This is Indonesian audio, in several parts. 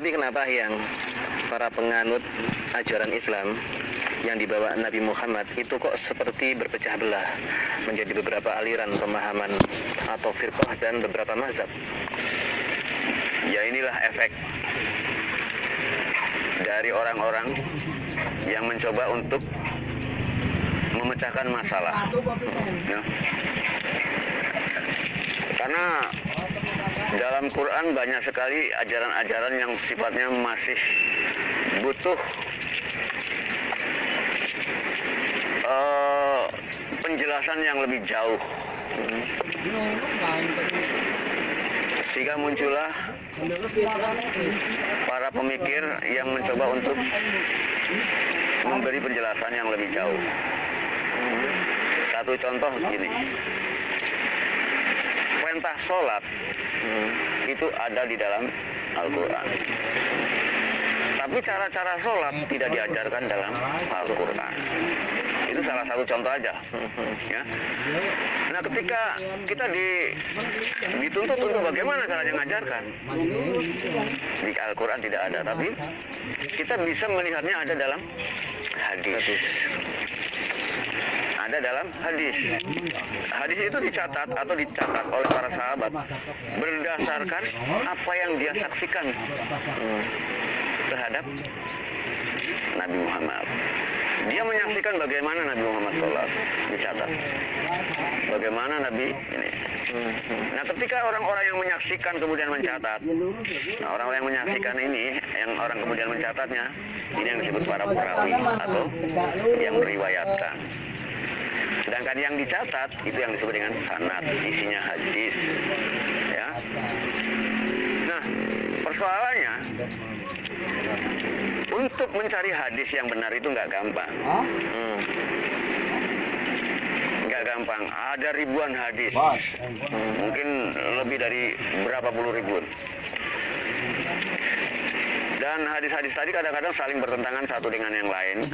Tapi kenapa yang para penganut ajaran Islam yang dibawa Nabi Muhammad itu kok seperti berpecah belah menjadi beberapa aliran pemahaman atau firqah dan beberapa mazhab? Ya inilah efek dari orang-orang yang mencoba untuk memecahkan masalah, ya. Karena dalam Quran banyak sekali ajaran-ajaran yang sifatnya masih butuh penjelasan yang lebih jauh, sehingga muncullah para pemikir yang mencoba untuk memberi penjelasan yang lebih jauh. Satu contoh begini, perintah sholat itu ada di dalam Al-Quran, tapi cara-cara sholat tidak diajarkan dalam Al-Quran. Itu salah satu contoh aja, ya. Nah, ketika kita dituntut untuk bagaimana caranya mengajarkan, di Al-Quran tidak ada, tapi kita bisa melihatnya ada dalam hadis. Ada dalam hadis. Hadis itu dicatat oleh para sahabat berdasarkan apa yang dia saksikan terhadap Nabi Muhammad. Dia menyaksikan bagaimana Nabi Muhammad sholat, dicatat. Bagaimana Nabi ini. Nah, ketika orang-orang yang menyaksikan kemudian mencatat, nah, orang-orang yang menyaksikan ini, yang orang kemudian mencatatnya, ini yang disebut para perawi atau yang meriwayatkan. Sedangkan yang dicatat itu yang disebut dengan sanad, isinya hadis, ya. Nah, persoalannya untuk mencari hadis yang benar itu nggak gampang. Nggak gampang. Ada ribuan hadis, mungkin lebih dari berapa puluh ribu. Dan hadis-hadis tadi kadang-kadang saling bertentangan satu dengan yang lain.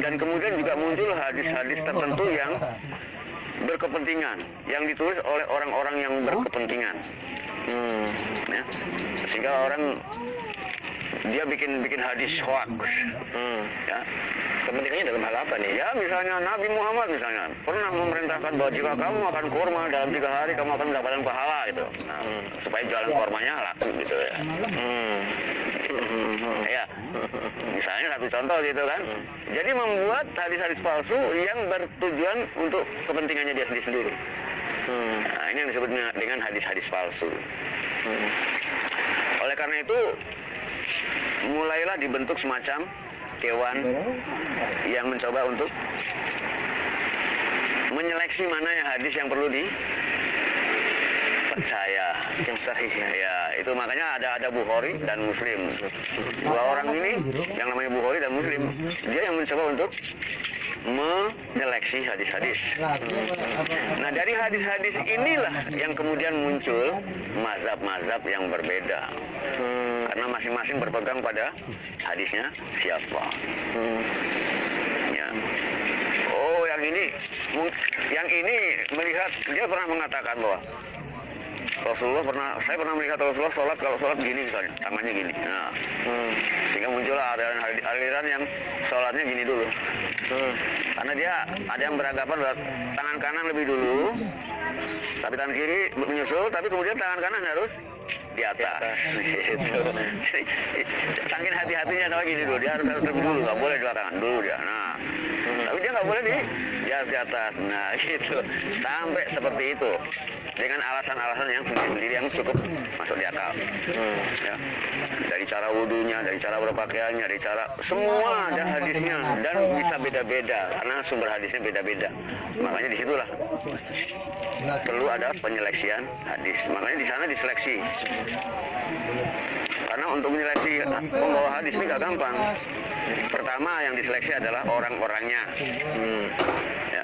Dan kemudian juga muncul hadis-hadis tertentu yang berkepentingan, yang ditulis oleh orang-orang yang berkepentingan. Ya. Sehingga orang dia bikin hadis hoax. Ya. Kepentingannya dalam hal apa nih? Ya, misalnya Nabi Muhammad misalnya pernah memerintahkan bahwa jika kamu makan kurma dalam 3 hari kamu akan mendapatkan pahala itu. Nah, supaya jualan kurmanya laku gitu ya. Ya, misalnya satu contoh gitu kan. Jadi membuat hadis-hadis palsu yang bertujuan untuk kepentingannya dia sendiri. Nah, ini yang disebut dengan hadis-hadis palsu. Oleh karena itu mulailah dibentuk semacam dewan yang mencoba untuk menyeleksi mana yang hadis yang perlu dipercaya, yang sahih. Ya, itu makanya ada Bukhari dan Muslim. Dua orang ini yang namanya Bukhari dan Muslim, dia yang mencoba untuk menyeleksi hadis-hadis. Nah, dari hadis-hadis inilah yang kemudian muncul mazhab-mazhab yang berbeda. Karena masing-masing berpegang pada hadisnya siapa. Ya. Oh, yang ini melihat, dia pernah mengatakan bahwa saya pernah melihat Rasulullah sholat, kalau sholat gini misalnya, tangannya gini. Nah, sehingga muncullah aliran yang sholatnya gini dulu. Karena dia ada yang beranggapan bahwa tangan kanan lebih dulu, tapi tangan kiri menyusul, tapi kemudian tangan kanan harus di atas. Gitu. Saking hati-hatinya sama gini dulu, dia harus lebih dulu, nggak boleh dua tangan dulu dia. Nah, tapi dia nggak boleh dia harus di atas. Nah, gitu. Sampai seperti itu dengan alasan-alasan yang sendiri-sendiri yang cukup masuk di akal. Ya. Dari cara wudhunya, dari cara berpakaiannya, dari cara semua ada hadisnya dan bisa beda-beda karena sumber hadisnya beda-beda. Makanya disitulah perlu ada penyeleksian hadis. Makanya di sana diseleksi. Karena untuk menyeleksi pembawa hadis ini gak gampang. Pertama yang diseleksi adalah orang-orangnya. Ya.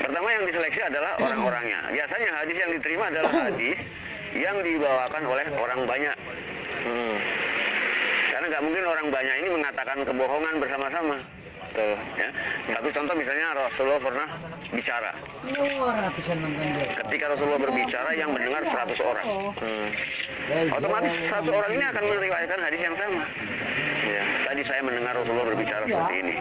Pertama yang diseleksi adalah orang-orangnya. Biasanya hadis yang diterima adalah hadis yang dibawakan oleh orang banyak. Karena nggak mungkin orang banyak ini mengatakan kebohongan bersama-sama. Betul. Ya. Satu contoh misalnya Rasulullah pernah bicara. Ketika Rasulullah berbicara yang mendengar 100 orang. Otomatis 100 orang ini akan meriwayatkan hadis yang sama. Ya. Tadi saya mendengar Rasulullah berbicara seperti ini.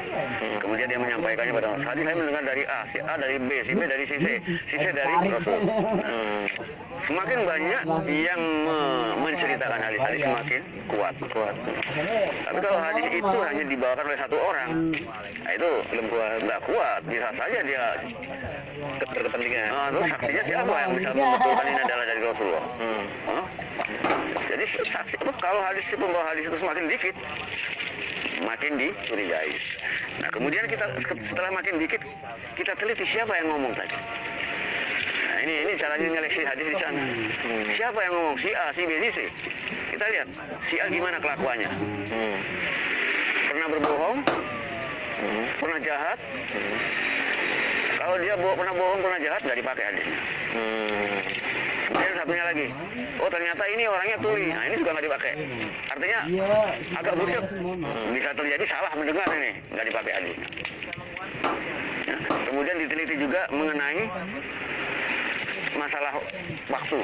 Kemudian dia menyampaikannya pada Rasul. Tadi saya mendengar dari A, si A dari B, si B dari si C dari Rasul. Semakin banyak yang menceritakan hadis-hadis semakin kuat. Tapi kalau hadis itu hanya dibawakan oleh satu orang, nah itu belum kuat, nggak kuat. Bisa saja dia Berkepentingan. terus saksinya siapa yang bisa membetulkan ini adalah dari Rasulullah? Jadi saksi itu kalau hadis pembawa hadis itu semakin dikit, makin dicurigai. Nah kemudian kita setelah makin dikit, kita teliti siapa yang ngomong tadi. Nah ini caranya nyeleksi hadis di sana. Siapa yang ngomong? Si A, si B, si C. Kita lihat si A gimana kelakuannya. Pernah berbohong, pernah jahat. Kalau dia pernah bohong, pernah jahat, nggak dipakai hadisnya. Kemudian satunya lagi, oh ternyata ini orangnya tuli, nah ini juga nggak dipakai. Artinya agak bujuk, bisa terjadi salah mendengar ini, nggak dipakai hadisnya. Ya. Kemudian diteliti juga mengenai masalah waktu.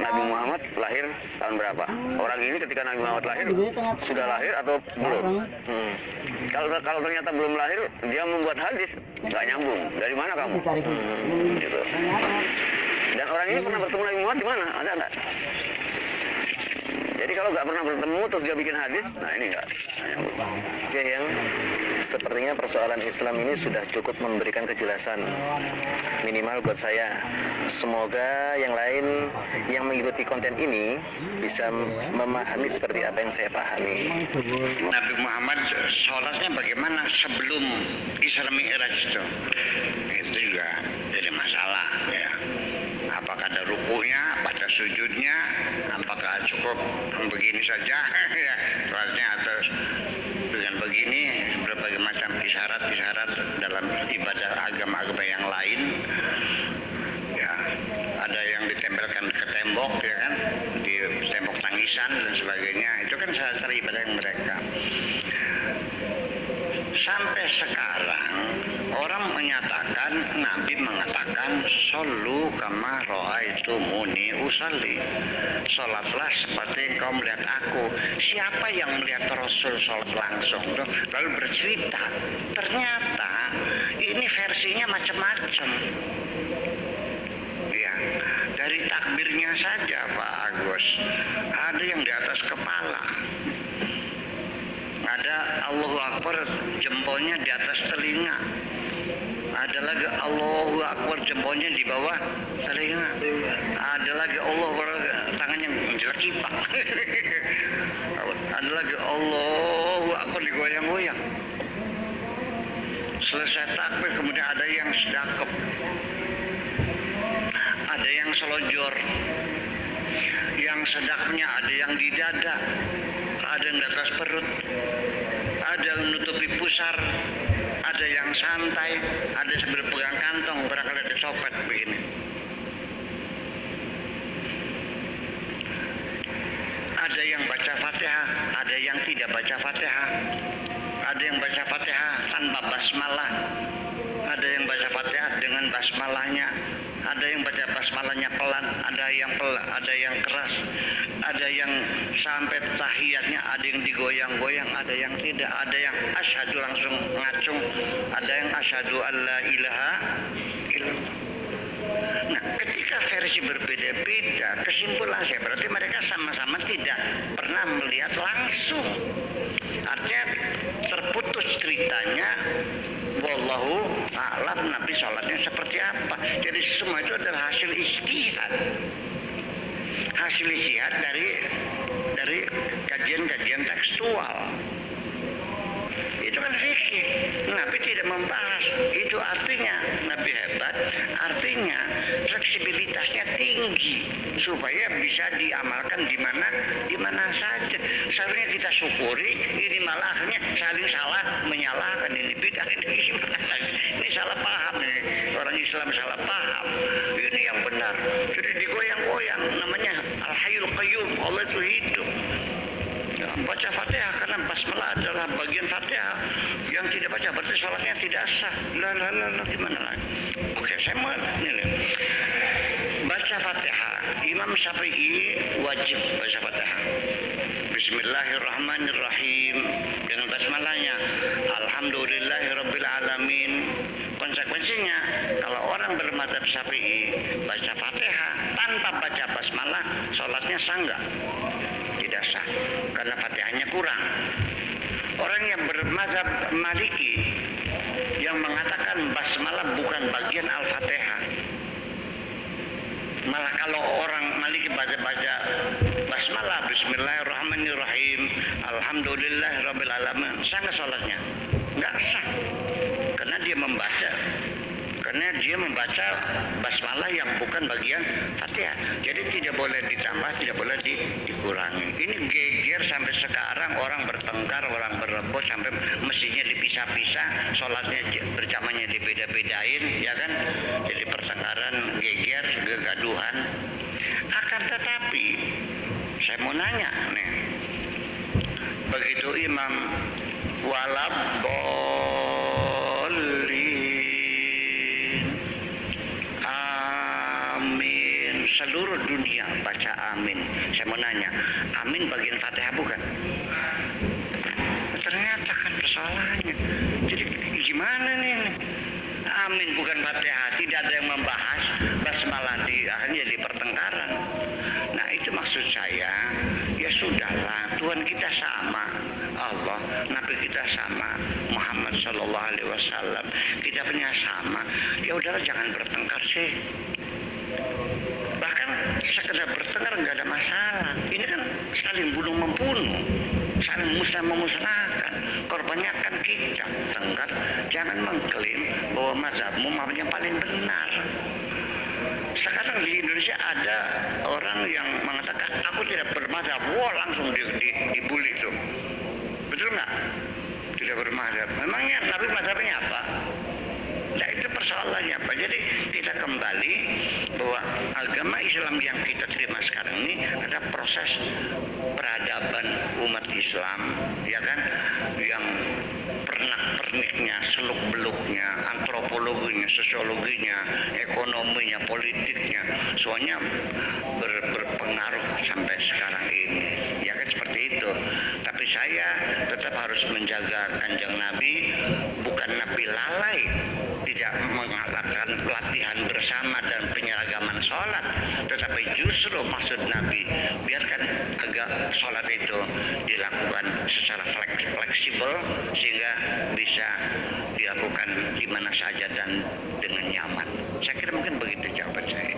Nabi Muhammad lahir tahun berapa? Orang ini ketika Nabi Muhammad lahir sudah lahir atau belum? Kalau ternyata belum lahir, dia membuat hadis nggak nyambung. Dari mana kamu? Gitu. Dan orang ini pernah bertemu Nabi Muhammad di mana? Ada nggak? Jadi kalau nggak pernah bertemu terus dia bikin hadis, nah ini nggak nyambung. Oke, yang sepertinya persoalan Islam ini sudah cukup memberikan kejelasan minimal buat saya. Semoga yang lain yang mengikuti konten ini bisa memahami seperti apa yang saya pahami. Nabi Muhammad sholatnya bagaimana sebelum Isra Mi'raj itu juga jadi masalah ya. Apakah ada rukunya, pada sujudnya, apakah cukup begini saja ya sholatnya atau dengan begini, berbagai macam isyarat-isyarat dalam ibadah agama-agama yang lain ya, ada yang ditempelkan ke tembok ya kan, di tembok tangisan dan sebagainya, itu kan cara ibadah yang mereka. Sampai sekarang orang menyatakan, Nabi mengatakan sallu kama ra'aitumuni usalli, salatlah seperti engkau melihat aku. Siapa yang melihat Rasul salat langsung tuh lalu bercerita, ternyata ini versinya macam-macam ya. Dari takbirnya saja Pak Agus, ada yang di atas kepala, ada Allahu Akbar jempolnya di atas telinga, ada lagi Allahu Akbar jempolnya di bawah telinga, ada lagi Allahu Akbar tangannya menjelek kipak, ada lagi Allahu Akbar digoyang-goyang. Selesai takbir kemudian ada yang sedekap, ada yang selonjor, yang sedaknya ada yang di dada, ada yang di atas perut, ada yang menutupi pusar, ada yang santai, ada sambil pegang kantong, barangkali ada copet begini. Ada yang baca Fatihah, ada yang tidak baca Fatihah, ada yang baca Fatihah tanpa basmalah, ada yang baca Fatihah dengan basmalahnya, ada yang baca basmalahnya pelan, ada yang keras, ada yang sampai tahiyatnya ada yang digoyang-goyang, ada yang tidak, ada yang asyhadu langsung ngacung, ada yang asyhadu alla ilaha illallah. Nah, ketika versi berbeda-beda, kesimpulan saya berarti mereka sama-sama tidak pernah melihat langsung. Artinya terputus ceritanya, wallahu a'lam Nabi sholatnya seperti apa. Jadi semua itu adalah hasil ijtihad. Hasil ijtihad dari kajian-kajian tekstual. Itu kan fikih. Nabi tidak membahas. Itu artinya Nabi hebat, artinya fleksibilitasnya tinggi supaya bisa diamalkan di mana saja. Seharusnya kita syukuri, ini malah akhirnya saling salah menyalahkan, ini bidah, ini gimana lagi. Ini salah paham nih. Orang Islam salah paham. Ini yang benar. Jadi digoyang-goyang, namanya Al-Hayyul Qayyum, Allah itu hidup. Baca Fatihah karena basmalah adalah Fatihah, yang tidak baca berarti sholatnya tidak sah. Lah, gimana lagi? Oke, saya mau ini. Baca Fatihah, Imam Syafi'i wajib baca Fatihah. Bismillahirrahmanirrahim dengan basmalahnya. Alhamdulillahirabbil alamin. Konsekuensinya kalau orang bermadzhab Syafi'i baca Fatihah tanpa baca basmalah, sholatnya sah enggak? Tidak sah, karena Fatihahnya kurang. Orang yang bermadzhab Maliki yang mengatakan basmalah bukan bagian Al-Fatihah, malah kalau orang Maliki baca basmalah, Bismillahirrahmanirrahim, Alhamdulillahirabbil alamin, sah nggak sholatnya? Nggak sah, karena dia membaca basmalah yang bukan bagian Fatihah. Jadi tidak boleh ditambah, tidak boleh dikurangi. Ini geger sampai sekarang, orang bertengkar, orang berebut sampai mestinya dipisah-pisah, sholatnya berjamaahnya dibeda-bedain, ya kan? Jadi pertengkaran, geger, kegaduhan. Akan tetapi saya mau nanya nih, begitu imam amin, seluruh dunia baca amin. Saya mau nanya, amin bagian Fatihah bukan? Ternyata kan persoalannya. Jadi gimana nih? Amin bukan Fatihah, tidak ada yang membahas basmalah, akhirnya di pertengkaran. Nah itu maksud saya, ya sudahlah, Tuhan kita sama, Allah, Nabi kita sama, Muhammad Sallallahu Alaihi Wasallam, kita punya sama. Ya udahlah, jangan bertengkar sih. Bahkan sekedar bertengkar nggak ada masalah. Ini kan saling bunuh membunuh, saling musnah memusnahkan. Korbannya kan kita. Tengkar, jangan mengklaim bahwa mazhabmu yang paling benar. Sekarang di Indonesia ada orang yang mengatakan aku tidak bermazhab, langsung dibully itu. Betul nggak? Tidak bermazhab. Memangnya Nabi mazhabnya apa? Nah itu persoalannya apa? Jadi kita kembali bahwa agama Islam yang kita terima sekarang ini adalah proses peradaban umat Islam, ya kan? Yang pernak-perniknya, seluk-beluknya, antropologinya, sosiologinya, ekonominya, politiknya, semuanya berpengaruh sampai sekarang ini. Ya kan seperti itu. Tapi saya tetap harus menjaga kanjeng Nabi, bukan Nabi lalai, tidak mengadakan pelatihan bersama dan penyeragaman sholat, tetapi justru maksud Nabi biarkan agak sholat itu dilakukan secara fleksibel sehingga bisa dilakukan di mana saja dan dengan nyaman. Saya kira mungkin begitu jawaban saya.